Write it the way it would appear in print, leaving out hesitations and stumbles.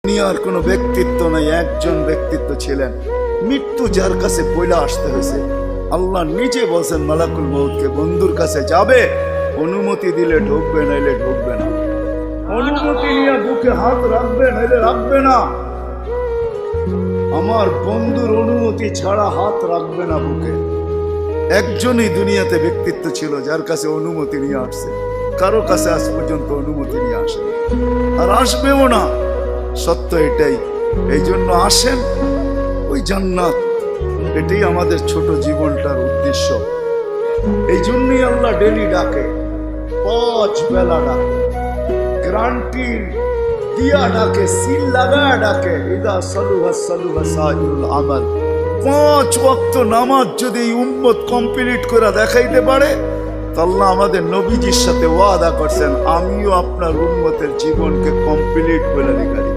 দুনিয়ার কোনো ব্যক্তিত্ব নাই, একজন ব্যক্তিত্ব ছিলেন, মৃত্যু যার কাছে পয়লা আসতে হয়েছে। আল্লাহ নিজে বলছেন মালাকুল মউতকে, বন্ধুর কাছে যাবে, অনুমতি দিলে ঢুকবে, নাইলে ঢুকবে না। অনুমতি নিয়ে বুকে হাত রাখবে, নাইলে রাখবে না। আমার বন্ধুর অনুমতি ছাড়া হাত রাখবে না বুকে। একজনই দুনিয়াতে ব্যক্তিত্ব ছিল যার কাছে অনুমতি নিয়ে আসছে, কারো কাছে আজ পর্যন্ত অনুমতি নিয়ে আসে আর আসবেও না। সত্য এটাই। এই জন্য আসেন, ওই জান্নাত, এটাই আমাদের ছোট জীবনটার উদ্দেশ্য। এই জন্যই আল্লাহ ডেলি ডাকে, 5 বেলা ডাকে, গ্যারান্টি দিয়া ডাকে, সিল লাগা ডাকে। ইদা সালুহা সালুহা সাইরুল আমাল। 5 ওয়াক্ত নামাজ যদি এই উম্মত কমপ্লিট করে দেখাইতে পারে, আল্লাহ আমাদের নবীজির সাথে ওয়াদা করছেন, আমিও আপনার উম্মতের জীবনকে কমপ্লিট করে দেখাই।